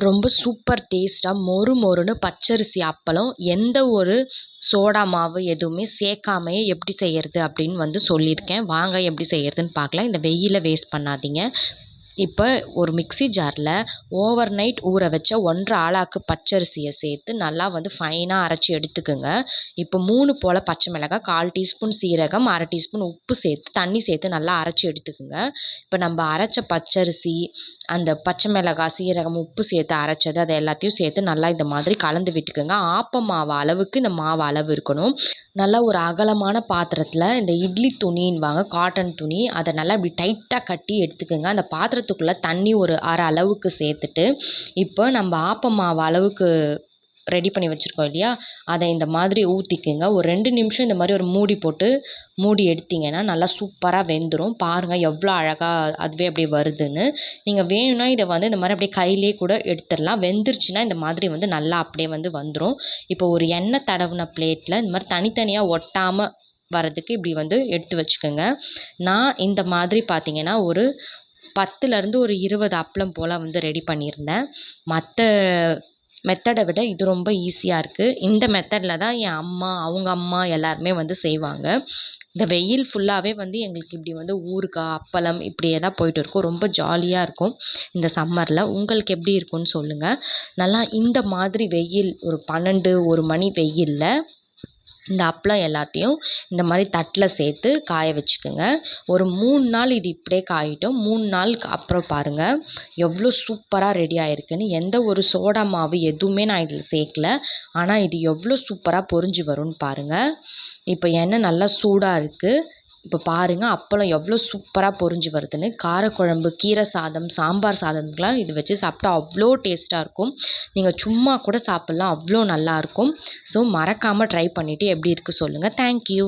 ரொம்ப சூப்பர் டேஸ்ட்டாக மொறு மொறுன்னு பச்சரிசி அப்பளம் எந்த ஒரு சோடா மாவு எதுவுமே சேர்க்காமையே எப்படி செய்கிறது அப்படின்னு வந்து சொல்லியிருக்கேன். வாங்க எப்படி செய்கிறதுன்னு பார்க்கலாம். இந்த வெயிலை வேஸ்ட் பண்ணாதீங்க. இப்போ ஒரு மிக்ஸி ஜாரில் ஓவர் நைட் ஊற வச்ச 1½ ஆழாக்கு பச்சரிசியை சேர்த்து நல்லா வந்து ஃபைனாக அரைச்சி எடுத்துக்குங்க. இப்போ 3 போல் பச்சை மிளகாய், 1/4 டீஸ்பூன் சீரகம், 1/2 டீஸ்பூன் உப்பு சேர்த்து தண்ணி சேர்த்து நல்லா அரைச்சி எடுத்துக்குங்க. இப்போ நம்ம அரைச்ச பச்சரிசி, அந்த பச்சை மிளகாய், சீரகம், உப்பு சேர்த்து அரைச்சது அதை எல்லாத்தையும் சேர்த்து நல்லா இந்த மாதிரி கலந்து விட்டுக்குங்க. ஆப்ப மாவு அளவுக்கு இந்த மாவு அளவு இருக்கணும். நல்லா ஒரு அகலமான பாத்திரத்தில் இந்த இட்லி துணின்வாங்க, காட்டன் துணி, அதை நல்லா இப்படி டைட்டாக கட்டி எடுத்துக்கோங்க. அந்த பாத்திரத்துக்குள்ளே தண்ணி ஒரு அரை அளவுக்கு சேர்த்துட்டு, இப்போ நம்ம ஆப்ப மாவு அளவுக்கு ரெடி பண்ணி வச்சுருக்கோம் இல்லையா, அதை இந்த மாதிரி ஊற்றிக்குங்க. ஒரு 2 நிமிஷம் இந்த மாதிரி ஒரு மூடி போட்டு மூடி எடுத்திங்கன்னா நல்லா சூப்பராக வெந்துடும். பாருங்கள் எவ்வளோ அழகாக அதுவே அப்படியே வருதுன்னு. நீங்கள் வேணும்னா இதை வந்து இந்த மாதிரி அப்படியே கையிலே கூட எடுத்துடலாம். வெந்துருச்சுன்னா இந்த மாதிரி வந்து நல்லா அப்படியே வந்து வந்துடும். இப்போ ஒரு எண்ணெய் தடவின பிளேட்டில் இந்த மாதிரி தனித்தனியாக ஒட்டாமல் வரதுக்கு இப்படி வந்து எடுத்து வச்சுக்கோங்க. நான் இந்த மாதிரி பார்த்திங்கன்னா ஒரு 10லேருந்து ஒரு 20 அப்பளம் போல் வந்து ரெடி பண்ணியிருந்தேன். மற்ற மெத்தடை விட இது ரொம்ப ஈஸியாக இருக்குது. இந்த மெத்தடில் தான் என் அம்மா, அவங்க அம்மா எல்லாருமே வந்து செய்வாங்க. இந்த வெயில் ஃபுல்லாகவே வந்து எங்களுக்கு இப்படி வந்து ஊறுகாய், அப்பளம் இப்படியே தான் போயிட்டு இருக்கும். ரொம்ப ஜாலியாக இருக்கும் இந்த சம்மரில். உங்களுக்கு எப்படி இருக்குன்னு சொல்லுங்கள். நல்லா இந்த மாதிரி வெயில் ஒரு 12, 1 மணி வெயிலில் இந்த அப்பளம் எல்லாத்தையும் இந்த மாதிரி தட்டில் சேர்த்து காய வச்சுக்கோங்க. ஒரு 3 நாள் இது இப்படியே காயட்டும். 3 நாளுக்கு அப்புறம் பாருங்கள் எவ்வளோ சூப்பராக ரெடி ஆகிருக்குன்னு. எந்த ஒரு சோடா மாவு எதுவுமே நான் இதில் சேர்க்கல. ஆனால் இது எவ்வளோ சூப்பராக பொரிஞ்சு வரும்னு பாருங்கள். இப்போ எண்ணெய் நல்லா சூடாக இருக்குது. இப்போ பாருங்கள் அப்பளம் எவ்வளோ சூப்பராக பொரிஞ்சு வருதுன்னு. காரக்குழம்பு, கீரை சாதம், சாம்பார் சாதத்துக்கெலாம் இது வச்சு சாப்பிட்டா அவ்வளோ டேஸ்ட்டாக இருக்கும். நீங்கள் சும்மா கூட சாப்பிட்லாம், அவ்வளோ நல்லாயிருக்கும். ஸோ மறக்காமல் ட்ரை பண்ணிவிட்டு எப்படி இருக்குது சொல்லுங்கள். தேங்க்யூ.